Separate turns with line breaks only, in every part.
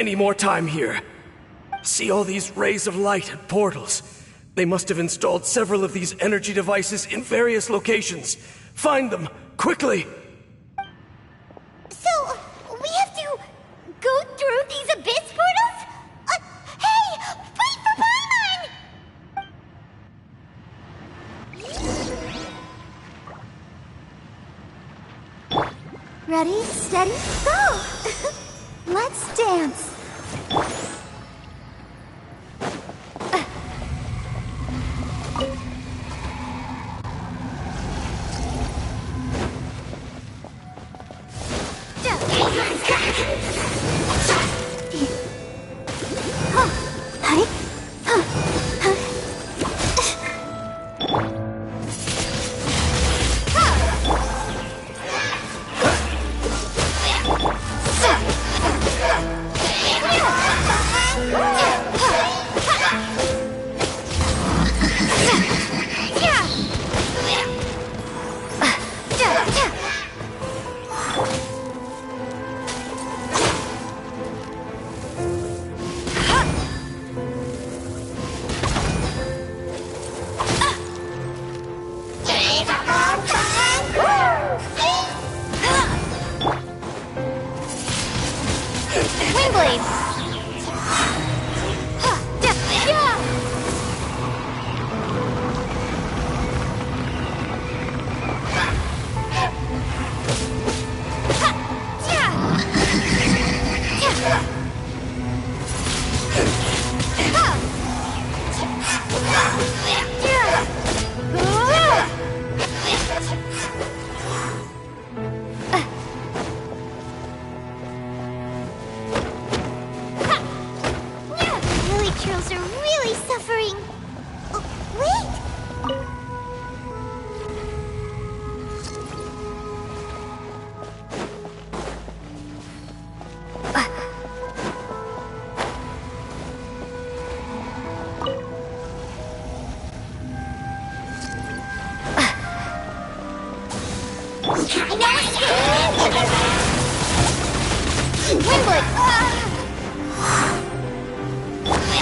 any more time here. See all these rays of light and portals? They must have installed several of these energy devices in various locations. Find them, quickly!
So, we have to go through these abyss portals? Hey! Wait for Paimon! Ready, steady, go! Let's dance!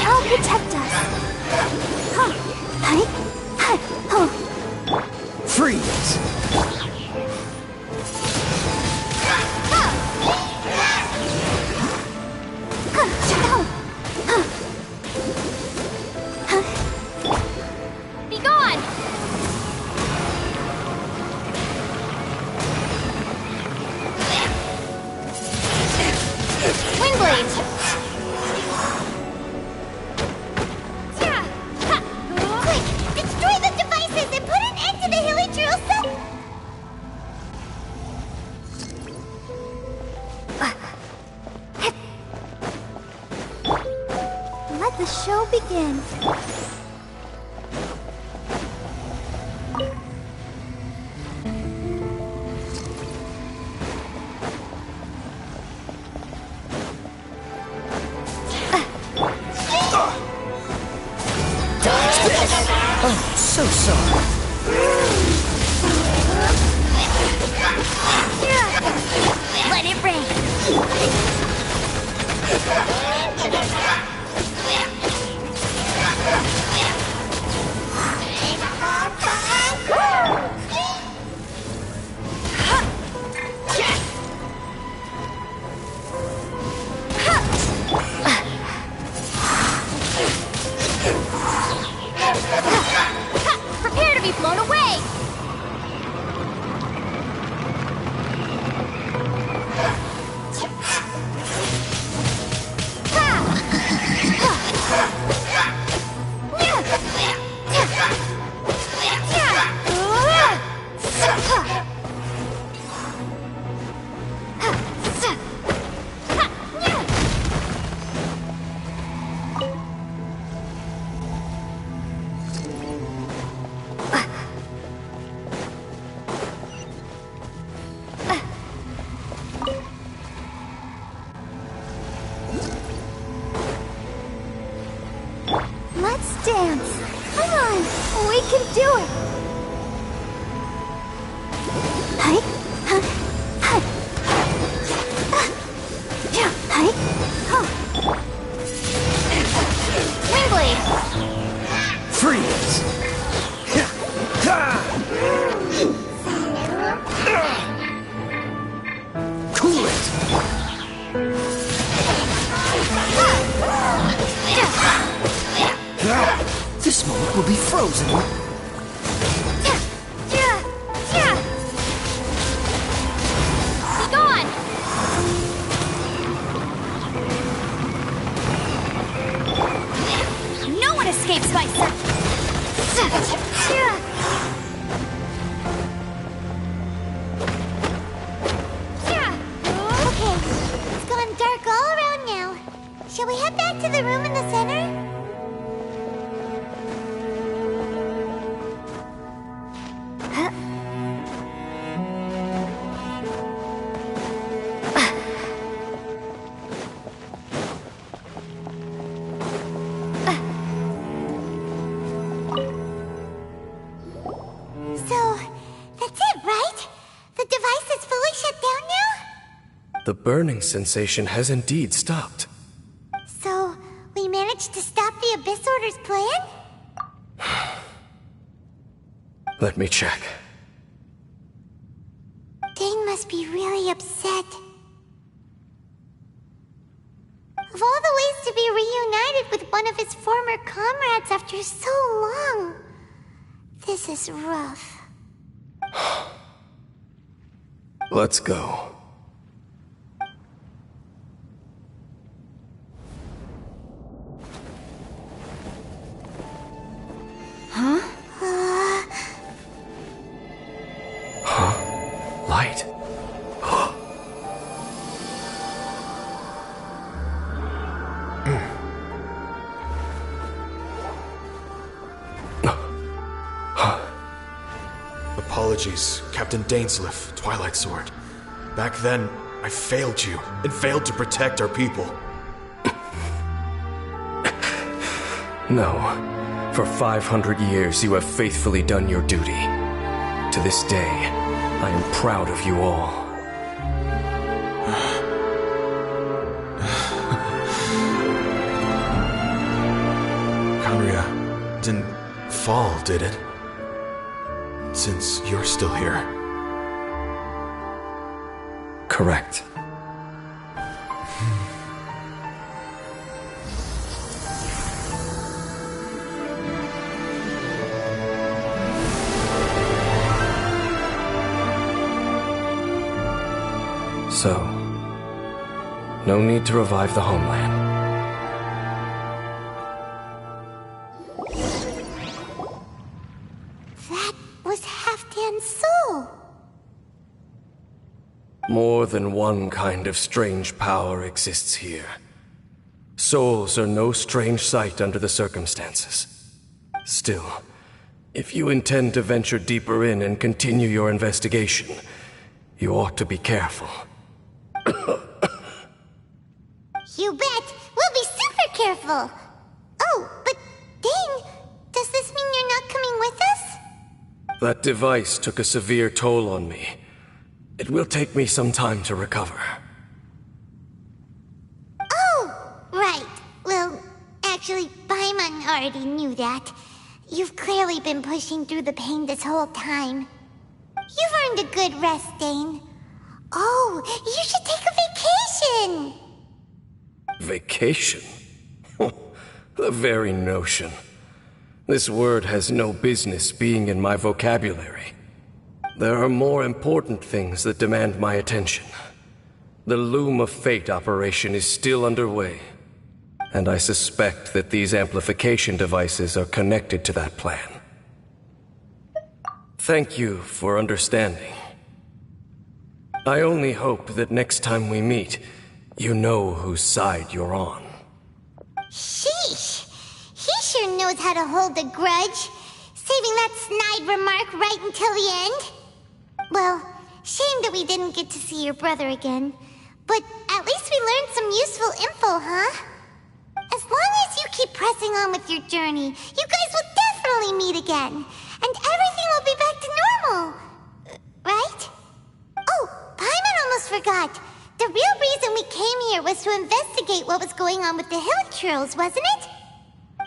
I'll protect us.
Freeze!
Be gone! Windblade! Quick! Destroy the devices and put an end to the Hilichurl set! Let the show begin.
Oh, so sorry.
Let it rain. Prepare to be blown away! Let's dance. Come on, we can do it. Hi. Hi. Hi. Hi.
moment will be frozen.
Be gone! No one escapes my sight! Okay, it's gone dark all around now. Shall we head back to the room in the center?
The burning sensation has indeed stopped.
So, we managed to stop the Abyss Order's plan?
Let me check.
Dane must be really upset. Of all the ways to be reunited with one of his former comrades after so long, this is rough.
Let's go. Light.
Apologies, Captain Dainsleif, Twilight Sword. Back then, I failed you, and failed to protect our people.
No. For 500 years, you have faithfully done your duty. To this day, I am proud of you all.
Conria didn't fall, did it? Since you're still here.
Correct. So, no need to revive the homeland.
That was Halfdan's soul.
More than one kind of strange power exists here. Souls are no strange sight under the circumstances. Still, if you intend to venture deeper in and continue your investigation, you ought to be careful.
You bet! We'll be super careful! Oh, but Dane, does this mean you're not coming with us?
That device took a severe toll on me. It will take me some time to recover.
Oh, right. Well, actually, Paimon already knew that. You've clearly been pushing through the pain this whole time. You've earned a good rest, Dane. Oh, you should take a vacation!
Vacation? The very notion. This word has no business being in my vocabulary. There are more important things that demand my attention. The Loom of Fate operation is still underway, and I suspect that these amplification devices are connected to that plan. Thank you for understanding. I only hope that next time we meet, you know whose side you're on.
Sheesh! He sure knows how to hold a grudge, saving that snide remark right until the end. Well, shame that we didn't get to see your brother again, but at least we learned some useful info, huh? As long as you keep pressing on with your journey, you guys will definitely meet again, and everything will be back to normal. Right? Oh, Paimon almost forgot. The real reason we came here was to investigate what was going on with the hill trolls, wasn't it?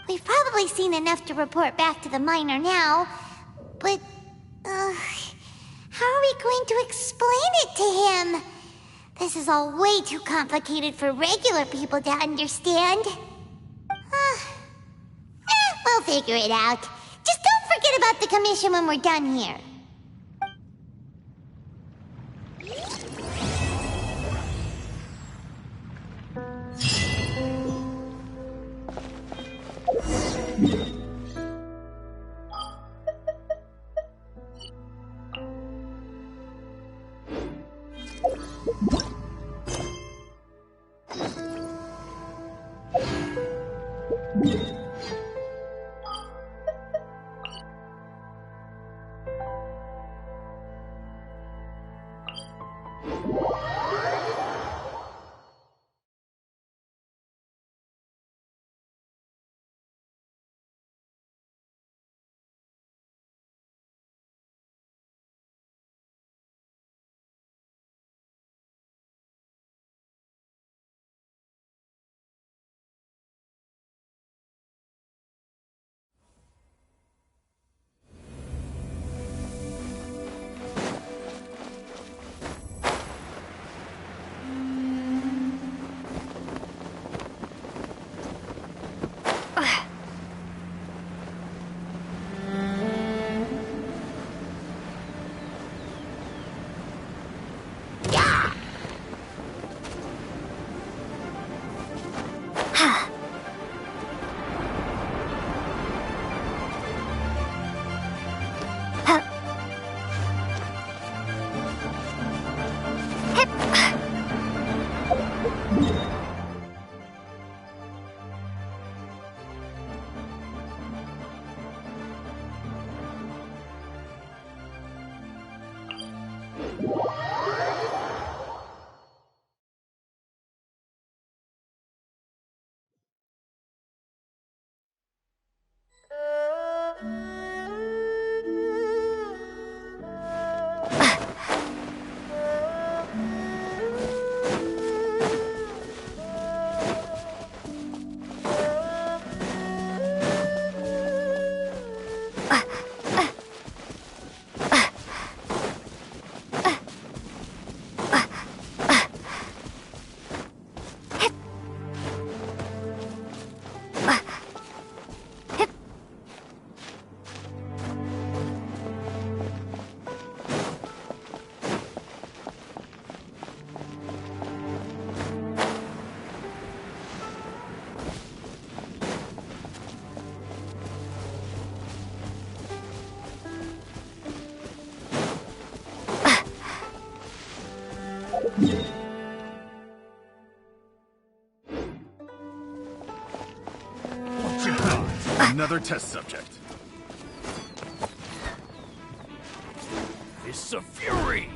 We've probably seen enough to report back to the miner now, but, how are we going to explain it to him? This is all way too complicated for regular people to understand. We'll figure it out. Just don't forget about the commission when we're done here.
Another test subject. Fists of Fury!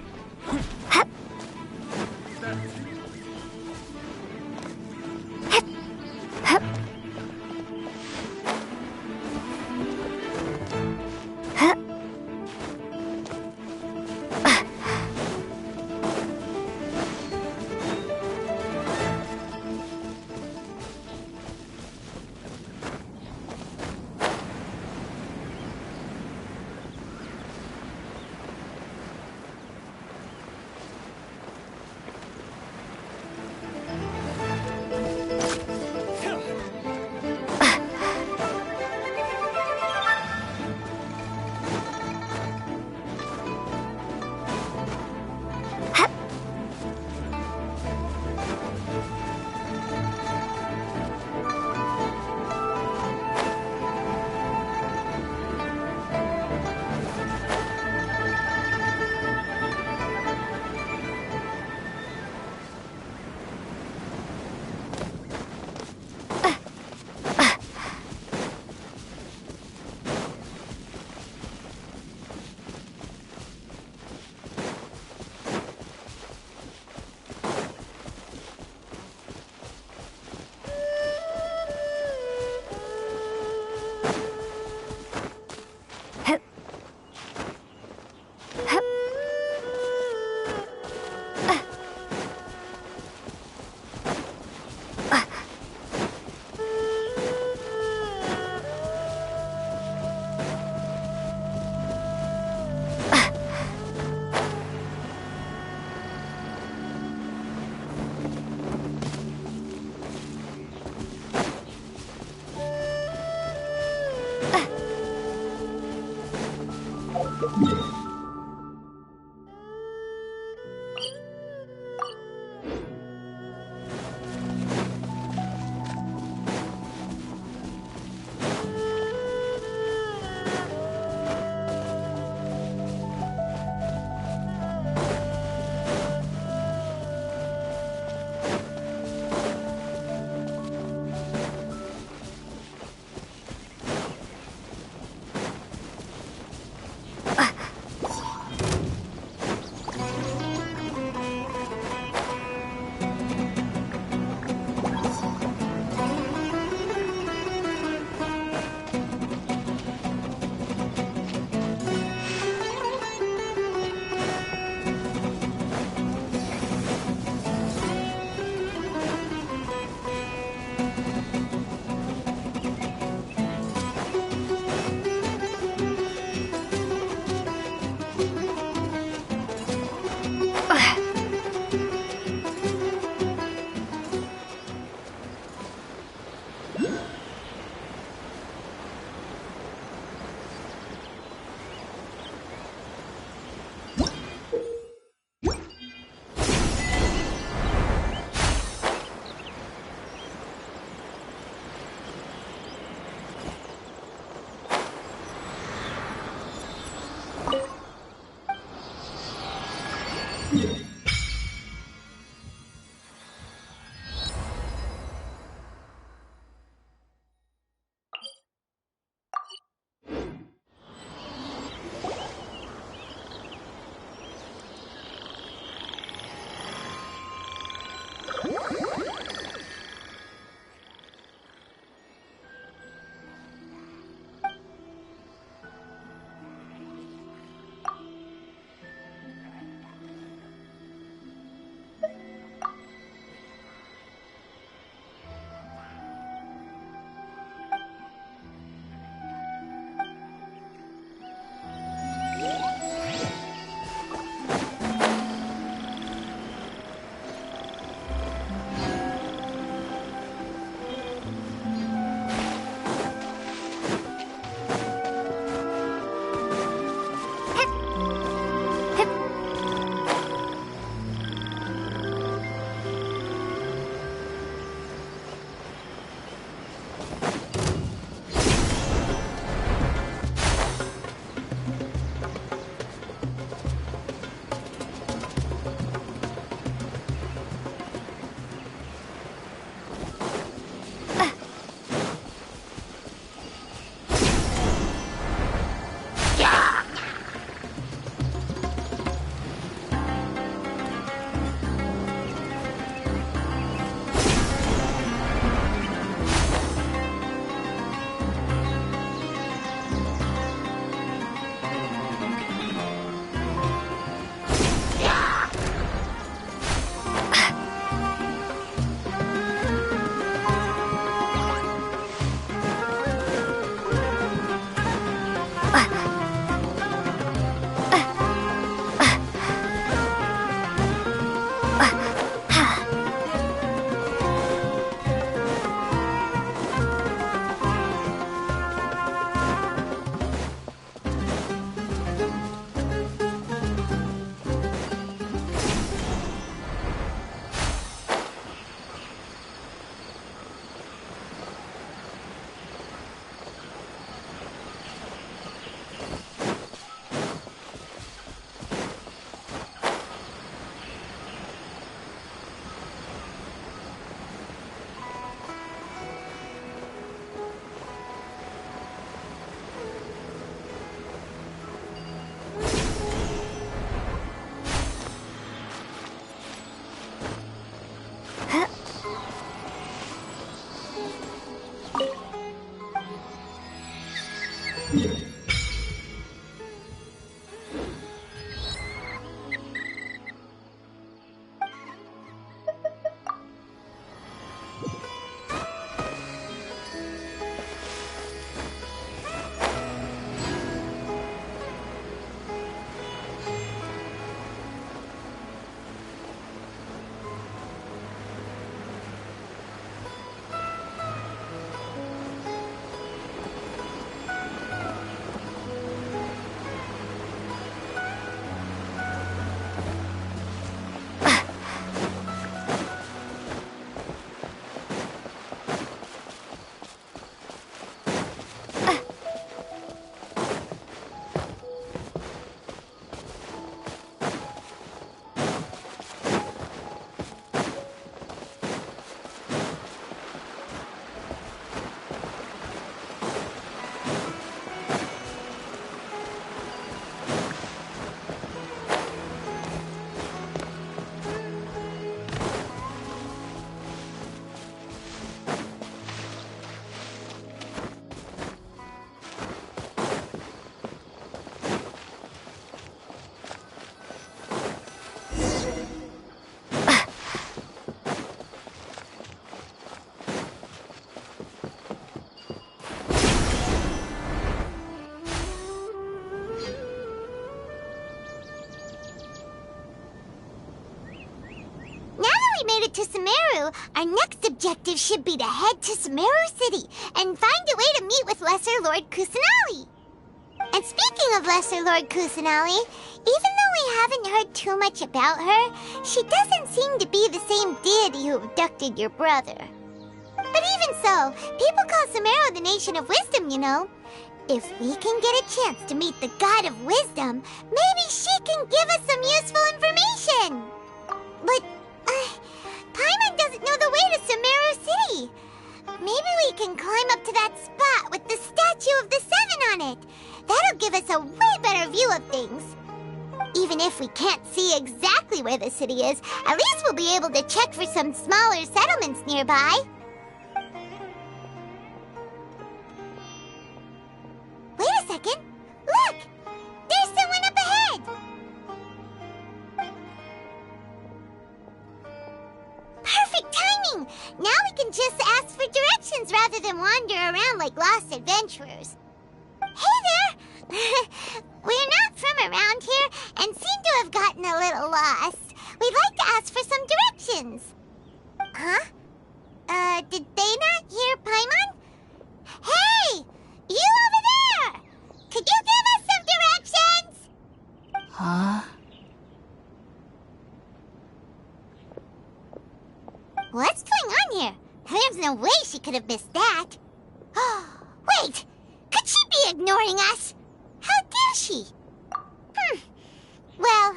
to Sumeru, our next objective should be to head to Sumeru City and find a way to meet with Lesser Lord Kusanali. And speaking of Lesser Lord Kusanali, even though we haven't heard too much about her, she doesn't seem to be the same deity who abducted your brother. But even so, people call Sumeru the Nation of Wisdom, you know. If we can get a chance to meet the God of Wisdom, maybe she can give us some useful information. But, Paimon doesn't know the way to Sumeru City. Maybe we can climb up to that spot with the statue of the Seven on it. That'll give us a way better view of things. Even if we can't see exactly where the city is, at least we'll be able to check for some smaller settlements nearby. Wait a second. Look! There's someone up ahead! Perfect timing! Now we can just ask for directions rather than wander around like lost adventurers. Hey there! We're not from around here and seem to have gotten a little lost. We'd like to ask for some directions. Huh? Did they not hear Paimon? Hey! You over there! Could you give us some directions?
Huh?
What's going on here? There's no way she could have missed that. Wait! Could she be ignoring us? How dare she? Well,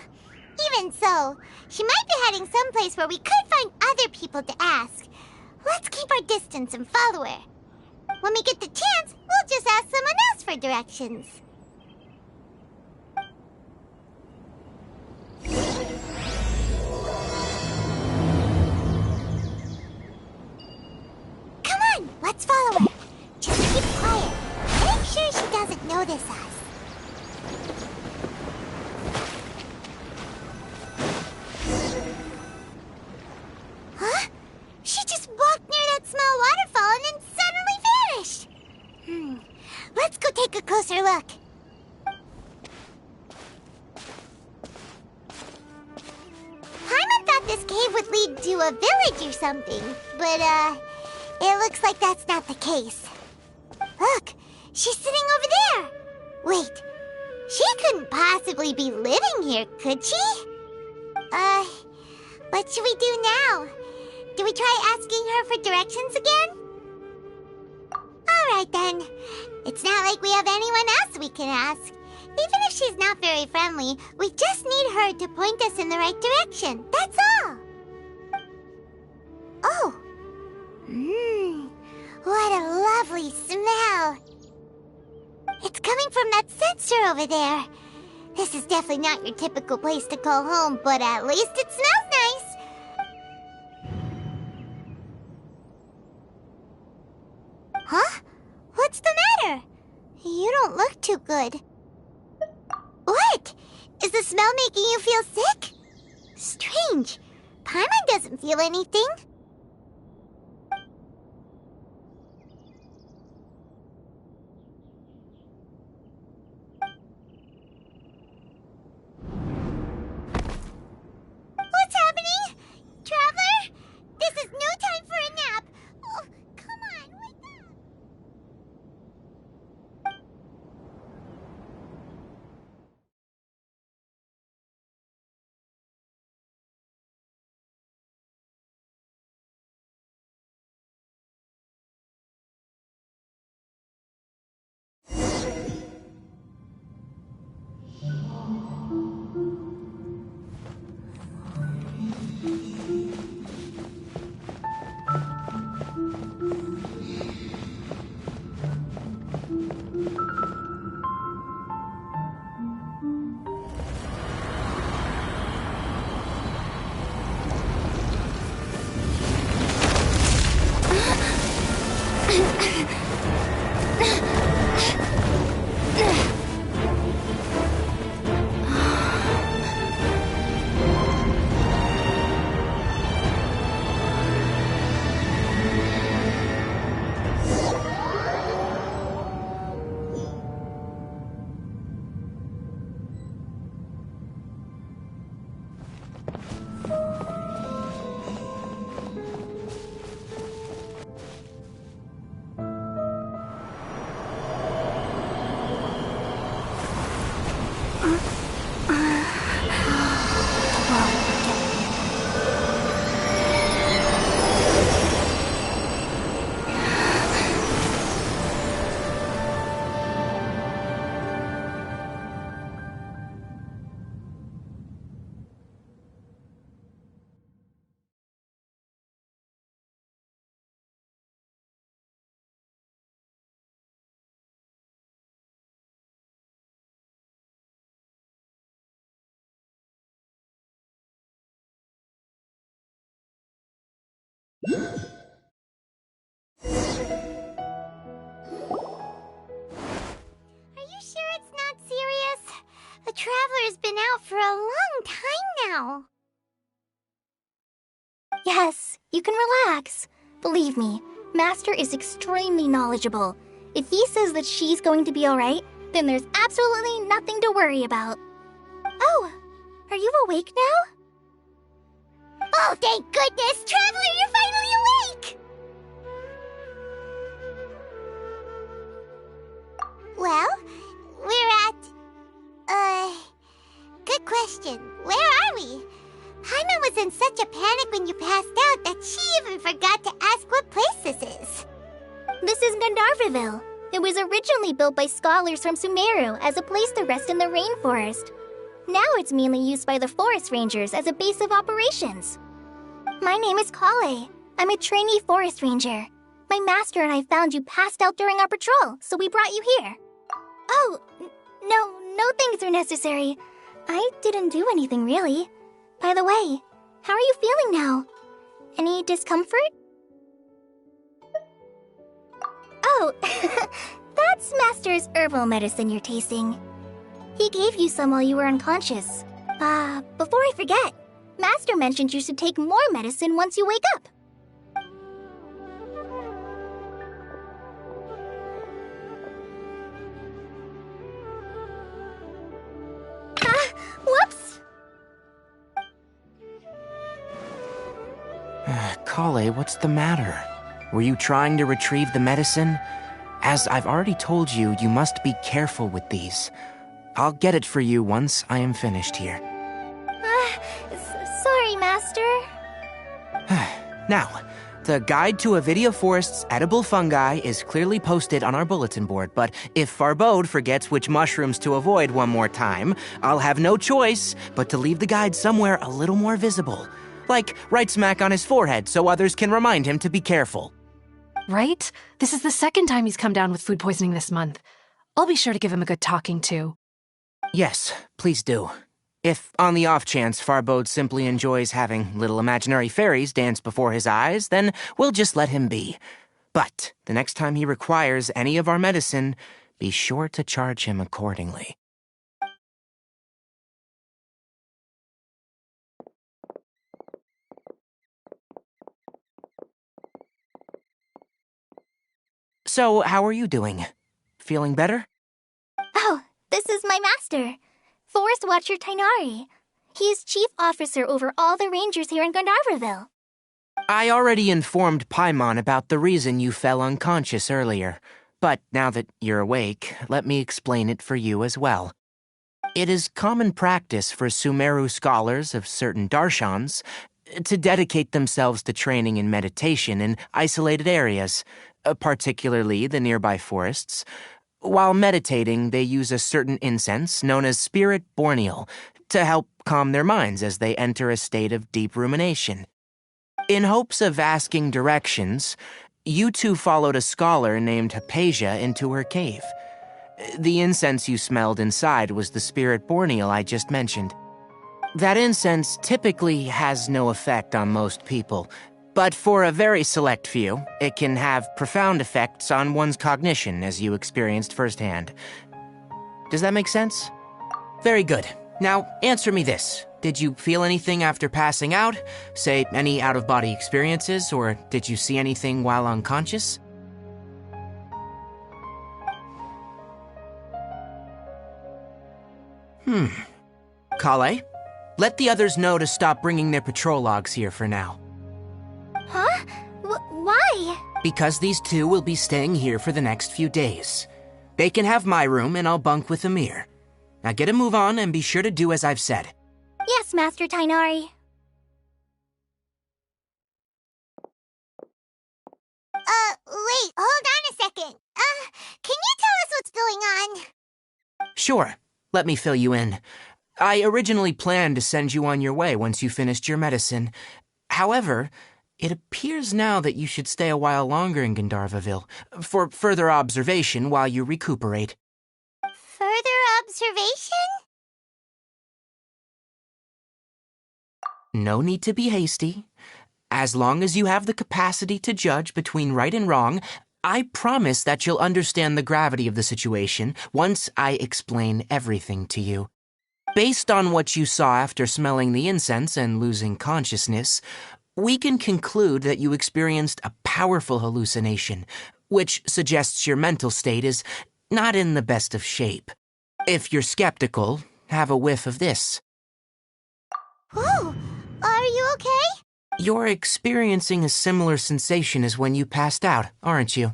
even so, she might be heading someplace where we could find other people to ask. Let's keep our distance and follow her. When we get the chance, we'll just ask someone else for directions. Come on, let's follow her. Just keep quiet. Make sure she doesn't notice us. Huh? She just walked near that small waterfall and then suddenly vanished. Let's go take a closer look. Paimon thought this cave would lead to a village or something, but, it looks like that's not the case. Look, she's sitting over there. Wait, she couldn't possibly be living here, could she? What should we do now? Do we try asking her for directions again? Alright then. It's not like we have anyone else we can ask. Even if she's not very friendly, we just need her to point us in the right direction. That's all. Oh. What a lovely smell. It's coming from that sensor over there. This is definitely not your typical place to call home, but at least it smells nice. Huh? What's the matter? You don't look too good. What? Is the smell making you feel sick? Strange. Paimon doesn't feel anything. What's happening? Traveler? This is no time for a nap. Oh, come on, wake up. you sure it's not serious? The Traveler's been out for a long time now.
Yes, you can relax. Believe me, Master is extremely knowledgeable. If he says that she's going to be alright, then there's absolutely nothing to worry about. Oh, are you awake now?
Oh, thank goodness! Traveler, you're finally awake! Well, we're at... Good question. Where are we? Paimon was in such a panic when you passed out that she even forgot to ask what place this is.
This is Gandharvaville. It was originally built by scholars from Sumeru as a place to rest in the rainforest. Now it's mainly used by the forest rangers as a base of operations. My name is Kale. I'm a trainee forest ranger. My master and I found you passed out during our patrol, so we brought you here. Oh, no things are necessary. I didn't do anything really. By the way, how are you feeling now? Any discomfort? Oh, that's Master's herbal medicine you're tasting. He gave you some while you were unconscious. Before I forget, Master mentioned you should take more medicine once you wake up. Whoops!
Kale, what's the matter? Were you trying to retrieve the medicine? As I've already told you, you must be careful with these. I'll get it for you once I am finished here.
Sorry, Master.
Now, the guide to Avidia Forest's edible fungi is clearly posted on our bulletin board, but if Farbode forgets which mushrooms to avoid one more time, I'll have no choice but to leave the guide somewhere a little more visible. Like right smack on his forehead so others can remind him to be careful.
Right? This is the second time he's come down with food poisoning this month. I'll be sure to give him a good talking to.
Yes, please do. If, on the off chance, Farbode simply enjoys having little imaginary fairies dance before his eyes, then we'll just let him be. But the next time he requires any of our medicine, be sure to charge him accordingly. So, how are you doing? Feeling better?
Oh, this is my master, Forest Watcher Tainari. He is chief officer over all the rangers here in Gandharvaville.
I already informed Paimon about the reason you fell unconscious earlier, but now that you're awake, let me explain it for you as well. It is common practice for Sumeru scholars of certain darshans to dedicate themselves to training in meditation in isolated areas, particularly the nearby forests. While meditating, they use a certain incense known as Spirit Borneal to help calm their minds as they enter a state of deep rumination. In hopes of asking directions, you two followed a scholar named Hypatia into her cave. The incense you smelled inside was the Spirit Borneal I just mentioned. That incense typically has no effect on most people, but for a very select few, it can have profound effects on one's cognition, as you experienced firsthand. Does that make sense? Very good. Now, answer me this. Did you feel anything after passing out? Say, any out-of-body experiences, or did you see anything while unconscious? Kale, let the others know to stop bringing their patrol logs here for now.
Huh? Why?
Because these two will be staying here for the next few days. They can have my room and I'll bunk with Amir. Now get a move on and be sure to do as I've said.
Yes, Master Tainari.
Wait, hold on a second. Can you tell us what's going on?
Sure, let me fill you in. I originally planned to send you on your way once you finished your medicine. However, it appears now that you should stay a while longer in Gandharvaville for further observation while you recuperate.
Further observation?
No need to be hasty. As long as you have the capacity to judge between right and wrong, I promise that you'll understand the gravity of the situation once I explain everything to you. Based on what you saw after smelling the incense and losing consciousness, we can conclude that you experienced a powerful hallucination, which suggests your mental state is not in the best of shape. If you're skeptical, have a whiff of this.
Whoa! Are you okay?
You're experiencing a similar sensation as when you passed out, aren't you?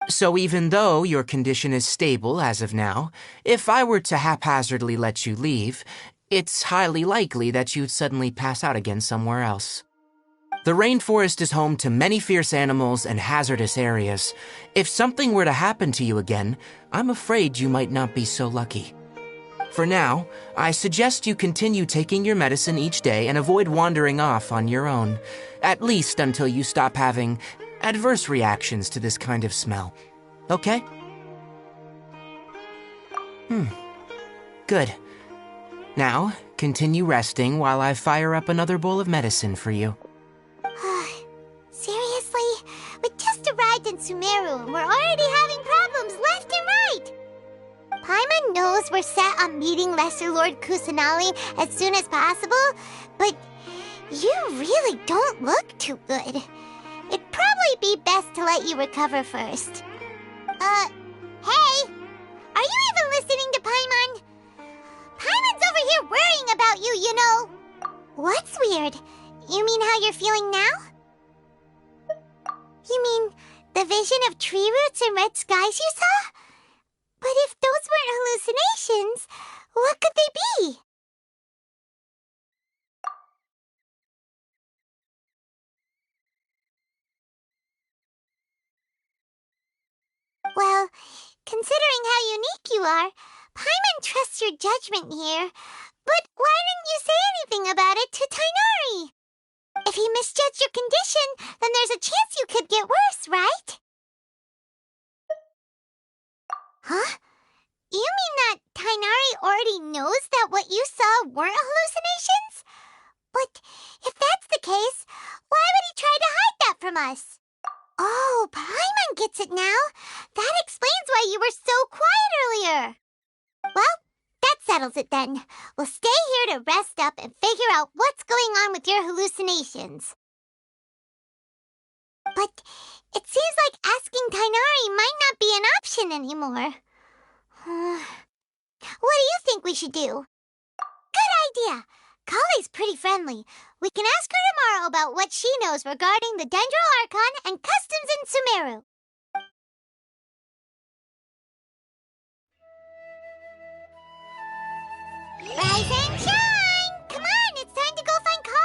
So even though your condition is stable as of now, if I were to haphazardly let you leave, it's highly likely that you'd suddenly pass out again somewhere else. The rainforest is home to many fierce animals and hazardous areas. If something were to happen to you again, I'm afraid you might not be so lucky. For now, I suggest you continue taking your medicine each day and avoid wandering off on your own, at least until you stop having adverse reactions to this kind of smell. Okay? Good. Now, continue resting while I fire up another bowl of medicine for you.
Seriously? We just arrived in Sumeru and we're already having problems left and right! Paimon knows we're set on meeting Lesser Lord Kusanali as soon as possible, but you really don't look too good. It'd probably be best to let you recover first. Hey! Are you even listening to Paimon? Paimon's over here worrying about you, you know. What's weird? You mean how you're feeling now? You mean the vision of tree roots and red skies you saw? But if those weren't hallucinations, what could they be? Well, considering how unique you are, Paimon trusts your judgment here. But why didn't you say anything about it to Tainari? If he misjudged your condition, then there's a chance you could get worse, right? Huh? You mean that Tainari already knows that what you saw weren't hallucinations? But if that's the case, why would he try to hide that from us? Oh, Paimon gets it now. That explains why you were so quiet earlier. Well, that settles it then. We'll stay here to rest up and figure out what's going on with your hallucinations. But it seems like asking Tainari might not be an option anymore. What do you think we should do? Good idea. Kale's pretty friendly. We can ask her tomorrow about what she knows regarding the Dendro Archon and customs in Sumeru. Rise and shine! Come on, it's time to go find Kale!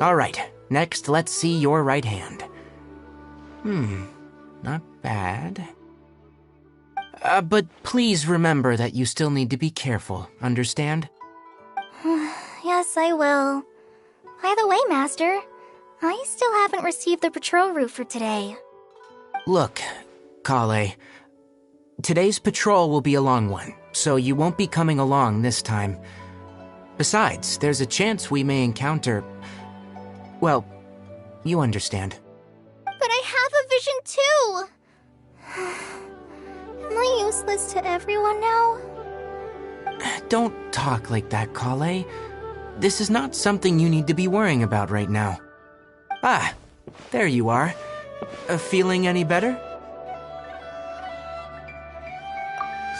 All right, next let's see your right hand. Not bad. But please remember that you still need to be careful, understand?
Yes, I will. By the way, Master, I still haven't received the patrol route for today.
Look, Kale, today's patrol will be a long one, so you won't be coming along this time. Besides, there's a chance we may encounter... Well, you understand.
But I have a vision too! Am I useless to everyone now?
Don't talk like that, Kale. This is not something you need to be worrying about right now. Ah, there you are. Feeling any better?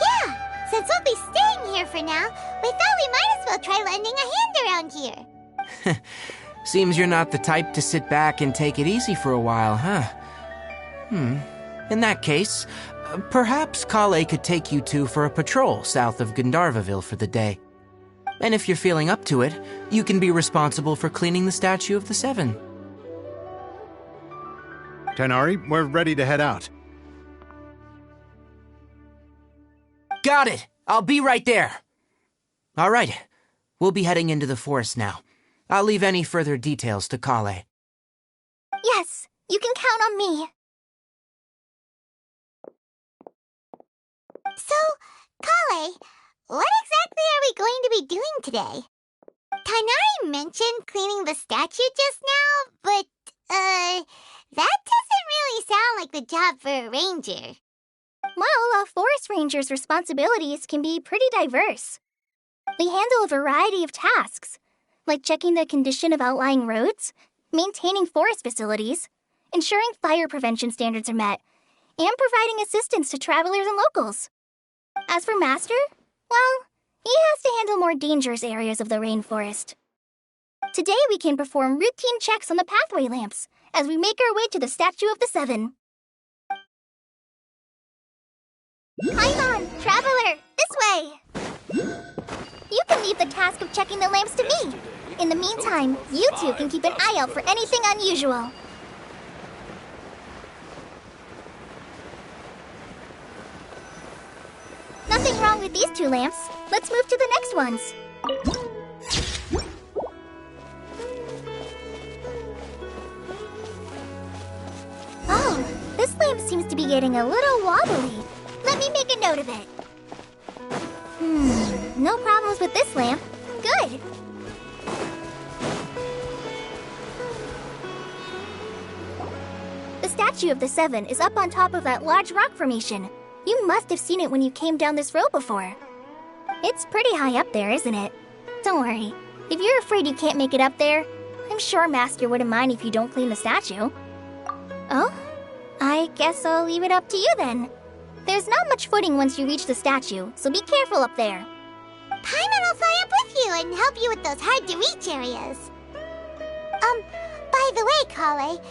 Yeah, since we'll be staying here for now, we thought we might as well try lending a hand around here.
Seems you're not the type to sit back and take it easy for a while, huh? In that case, perhaps Kale could take you two for a patrol south of Gandharvaville for the day. And if you're feeling up to it, you can be responsible for cleaning the Statue of the Seven.
Tighnari, we're ready to head out.
Got it! I'll be right there! All right, we'll be heading into the forest now. I'll leave any further details to Kale.
Yes, you can count on me.
So, Kale, what exactly are we going to be doing today? Tighnari mentioned cleaning the statue just now, but, that doesn't really sound like the job for a ranger.
Well, a forest ranger's responsibilities can be pretty diverse. We handle a variety of tasks, like checking the condition of outlying roads, maintaining forest facilities, ensuring fire prevention standards are met, and providing assistance to travelers and locals. As for Master, well, he has to handle more dangerous areas of the rainforest. Today we can perform routine checks on the pathway lamps as we make our way to the Statue of the Seven. Paimon, traveler, this way! You can leave the task of checking the lamps to me. In the meantime, you two can keep an eye out for anything unusual. Nothing wrong with these two lamps. Let's move to the next ones. Oh, this lamp seems to be getting a little wobbly. Let me make a note of it. No problems with this lamp. Good. The Statue of the Seven is up on top of that large rock formation. You must have seen it when you came down this road before. It's pretty high up there, isn't it? Don't worry. If you're afraid you can't make it up there, I'm sure Master wouldn't mind if you don't clean the statue. Oh? I guess I'll leave it up to you then. There's not much footing once you reach the statue, so be careful up there.
Paimon will fly up with you and help you with those hard-to-reach areas. By the way, Kale,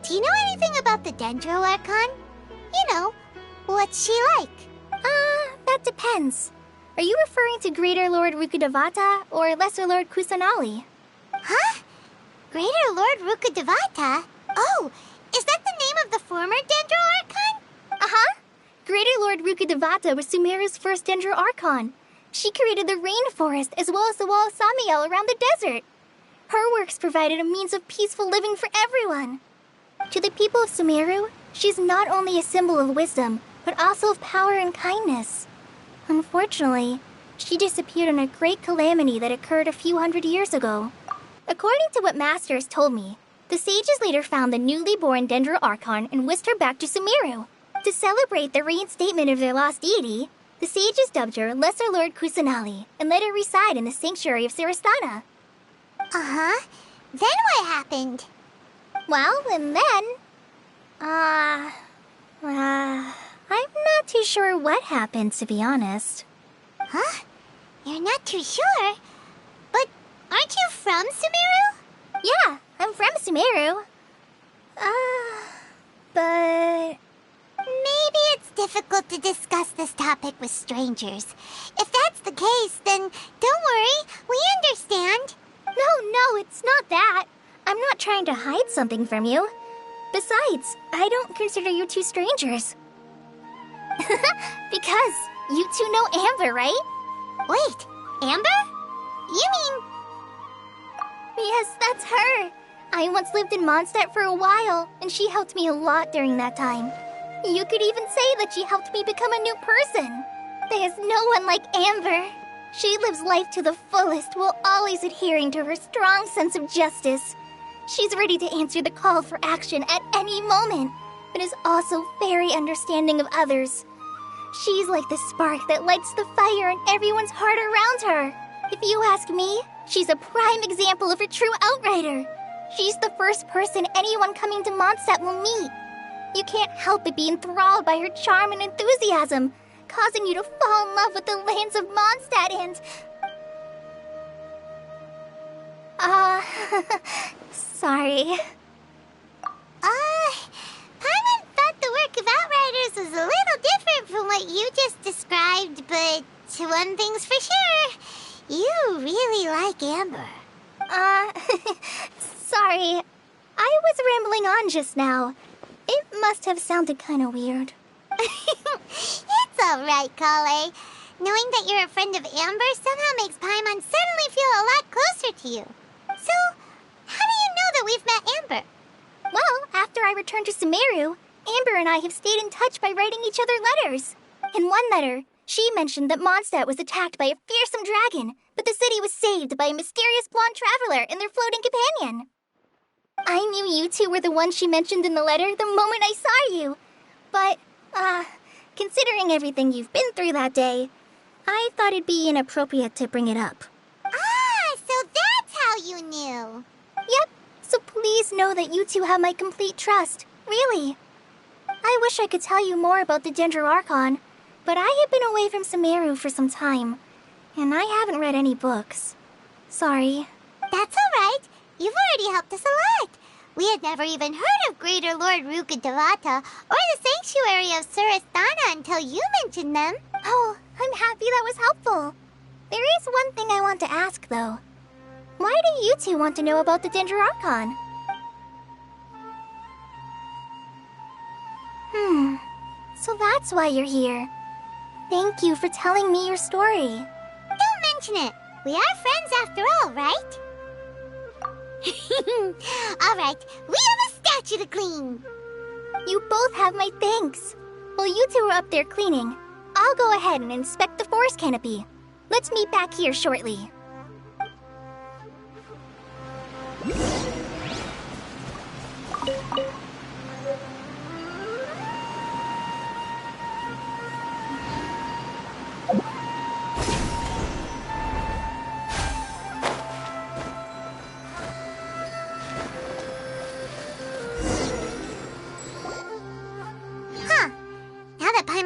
do you know anything about the Dendro Archon? You know, what's she like?
That depends. Are you referring to Greater Lord Rukkhadevata or Lesser Lord Kusanali?
Huh? Greater Lord Rukkhadevata? Oh, is that the name of the former Dendro Archon?
Uh-huh. Greater Lord Rukkhadevata was Sumeru's first Dendro Archon. She created the rainforest as well as the wall of Samiel around the desert. Her works provided a means of peaceful living for everyone. To the people of Sumeru, she's not only a symbol of wisdom, but also of power and kindness. Unfortunately, she disappeared in a great calamity that occurred a few hundred years ago. According to what Master has told me, the sages later found the newly born Dendro Archon and whisked her back to Sumeru. To celebrate the reinstatement of their lost deity, the sages dubbed her Lesser Lord Kusanali and let her reside in the sanctuary of Sarasthana.
Uh-huh. Then what happened?
Well, and then... I'm not too sure what happened, to be honest.
Huh? You're not too sure? But aren't you from Sumeru?
Yeah, I'm from Sumeru. But...
Maybe it's difficult to discuss this topic with strangers. If that's the case, then don't worry, we understand.
No, it's not that. I'm not trying to hide something from you. Besides, I don't consider you two strangers. Because you two know Amber, right?
Wait, Amber? You mean...
Yes, that's her. I once lived in Mondstadt for a while, and she helped me a lot during that time. You could even say that she helped me become a new person. There's no one like Amber. She lives life to the fullest while always adhering to her strong sense of justice. She's ready to answer the call for action at any moment, but is also very understanding of others. She's like the spark that lights the fire in everyone's heart around her. If you ask me, she's a prime example of a true outrider. She's the first person anyone coming to Mondstadt will meet. You can't help but be enthralled by her charm and enthusiasm, causing you to fall in love with the lands of Mondstadt and... Sorry.
Paimon thought the work of Outriders was a little different from what you just described, but one thing's for sure. You really like Amber.
Sorry. I was rambling on just now. It must have sounded kind of weird.
It's alright, Kale. Knowing that you're a friend of Amber somehow makes Paimon suddenly feel a lot closer to you. So, how do you know that we've met Amber?
Well, after I returned to Sumeru, Amber and I have stayed in touch by writing each other letters. In one letter, she mentioned that Mondstadt was attacked by a fearsome dragon, but the city was saved by a mysterious blonde traveler and their floating companion. I knew you two were the ones she mentioned in the letter the moment I saw you. But, considering everything you've been through that day, I thought it'd be inappropriate to bring it up.
Ah, so that's how you knew.
Yep, so please know that you two have my complete trust, really. I wish I could tell you more about the Dendro Archon, but I have been away from Sumeru for some time, and I haven't read any books. Sorry.
That's alright. You've already helped us a lot. We had never even heard of Greater Lord Ruka Devata or the Sanctuary of Surasthana until you mentioned them.
Oh, I'm happy that was helpful. There is one thing I want to ask, though. Why do you two want to know about the Dendro Archon? So that's why you're here. Thank you for telling me your story.
Don't mention it. We are friends after all, right? Alright, we have a statue to clean.
You both have my thanks. While you two are up there cleaning, I'll go ahead and inspect the forest canopy. Let's meet back here shortly.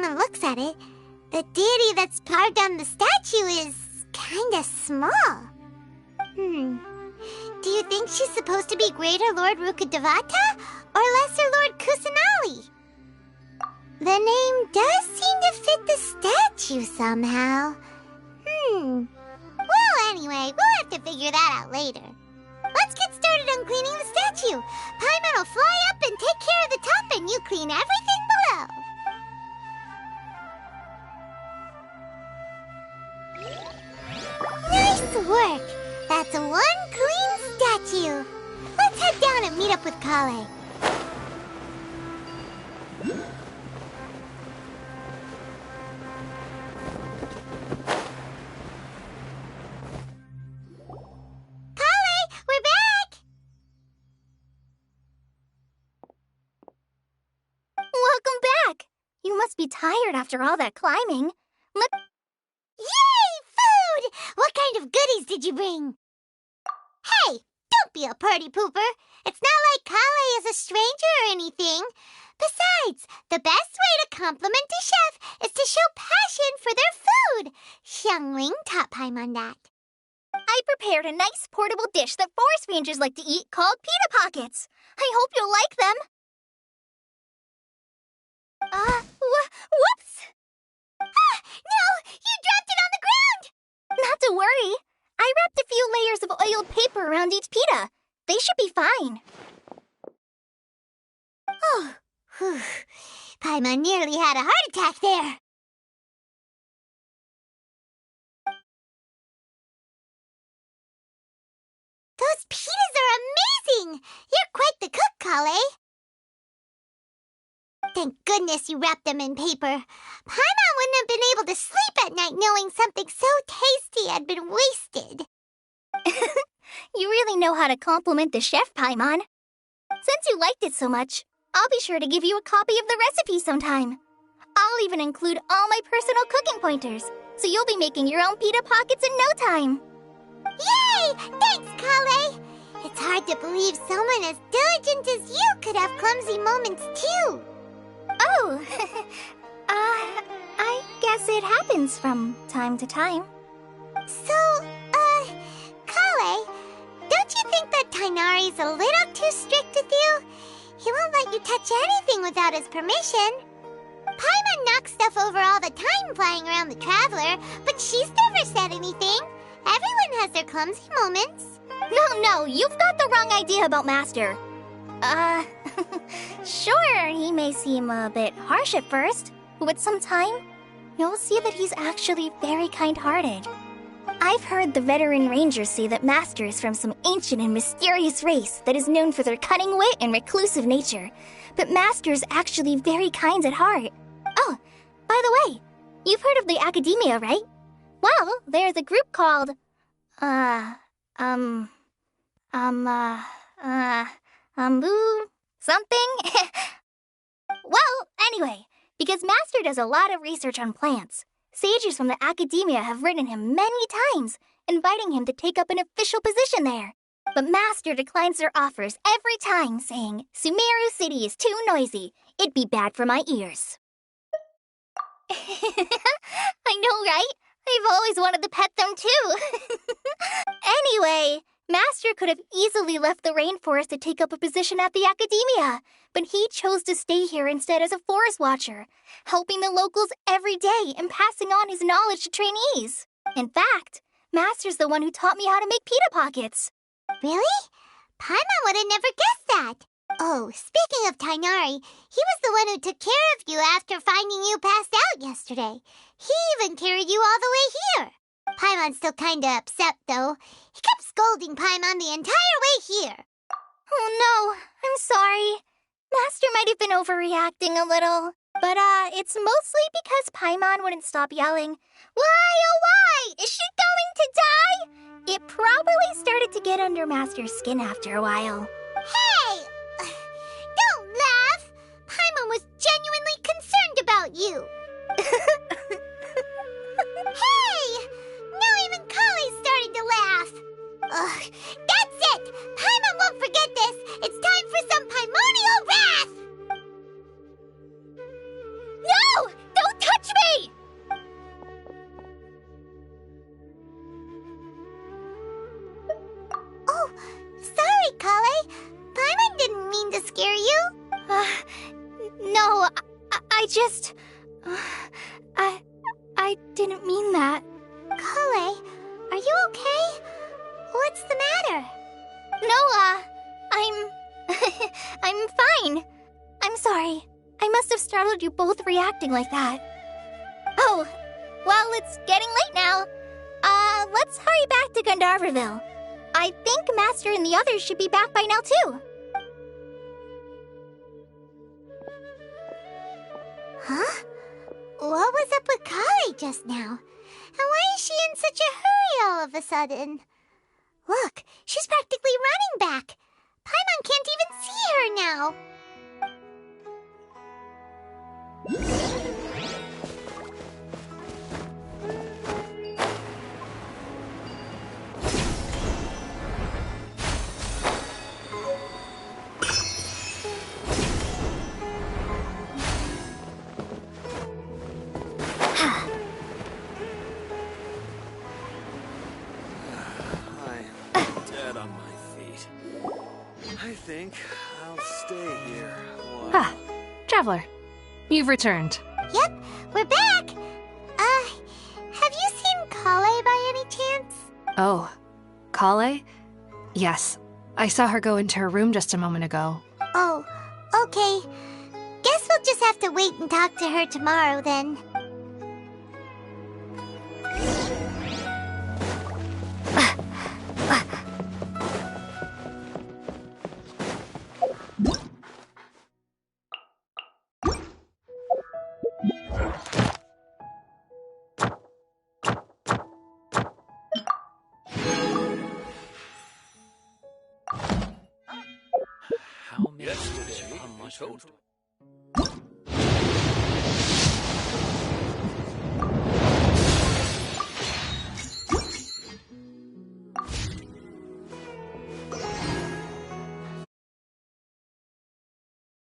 Looks at it, the deity that's carved on the statue is kinda small. Do you think she's supposed to be Greater Lord Rukadevata or Lesser Lord Kusanali? The name does seem to fit the statue somehow. Well, anyway, we'll have to figure that out later. Let's get started on cleaning the statue. Paimon will fly up and take care of the top and you clean everything below. Nice work! That's one clean statue. Let's head down and meet up with Kale. Kale, we're back!
Welcome back! You must be tired after all that climbing. Look.
Yay! Food! What kind of goodies did you bring? Hey, don't be a party pooper. It's not like Kale is a stranger or anything. Besides, the best way to compliment a chef is to show passion for their food. Xiangling taught Paimon that.
I prepared a nice portable dish that forest rangers like to eat called pita pockets. I hope you'll like them. Whoops!
No! You dropped it on the ground!
Not to worry. I wrapped a few layers of oiled paper around each pita. They should be fine.
Oh, whew. Paimon nearly had a heart attack there. Those pitas are amazing! You're quite the cook, Kale. Thank goodness you wrapped them in paper. Paimon wouldn't have been able to sleep at night knowing something so tasty had been wasted.
You really know how to compliment the chef, Paimon. Since you liked it so much, I'll be sure to give you a copy of the recipe sometime. I'll even include all my personal cooking pointers, so you'll be making your own pita pockets in no time.
Yay! Thanks, Kale! It's hard to believe someone as diligent as you could have clumsy moments too.
Oh, I guess it happens from time to time.
So, Kale, don't Master's a little too strict with you. He won't let you touch anything without his permission. Paimon knocks stuff over all the time flying around the Traveler, but she's never said anything. Everyone has their clumsy moments.
No, you've got the wrong idea about Master. Sure, he may seem a bit harsh at first, but with some time, you'll see that he's actually very kind-hearted. I've heard the veteran rangers say that Master is from some ancient and mysterious race that is known for their cunning wit and reclusive nature, but Master is actually very kind at heart. Oh, by the way, you've heard of the Academia, right? Well, there's a group called, something? Well, anyway, because Master does a lot of research on plants, sages from the Academia have written him many times, inviting him to take up an official position there. But Master declines their offers every time, saying, Sumeru City is too noisy. It'd be bad for my ears. I know, right? I've always wanted to pet them too. Anyway, Master could have easily left the rainforest to take up a position at the Academia, but he chose to stay here instead as a forest watcher, helping the locals every day and passing on his knowledge to trainees. In fact, Master's the one who taught me how to make pita pockets.
Really? Paimon would have never guessed that. Oh, speaking of Tainari, he was the one who took care of you after finding you passed out yesterday. He even carried you all the way here. Paimon's still kinda upset, though. He kept scolding Paimon the entire way here.
Oh no, I'm sorry. Master might have been overreacting a little. But, it's mostly because Paimon wouldn't stop yelling, Why, oh why? Is she going to die? It probably started to get under Master's skin after a while.
Hey! Don't laugh! Paimon was genuinely concerned about you. Hey! Now even Kale's starting to laugh. Ugh, that's it! Paimon won't forget this! It's time for some Paimonial wrath!
No! Don't touch me!
Oh, sorry, Kale. Paimon didn't mean to scare you.
No, I just... I didn't mean that.
Kale, are you okay? What's the matter?
No, I'm fine. I'm sorry. I must have startled you both reacting like that. Oh, well, it's getting late now. Let's hurry back to Gandharville. I think Master and the others should be back by now, too.
Huh? What was up with Kale just now? And why is she in such a hurry all of a sudden? Look, she's practically running back. Paimon can't even see her now.
I'm dead on my feet. I think I'll stay here.
Ah, Traveler, you've returned.
Yep, we're back. Have you seen Kale by any chance?
Oh, Kale? Yes, I saw her go into her room just a moment ago.
Oh, okay. Guess we'll just have to wait and talk to her tomorrow then.
How many yesterday, how much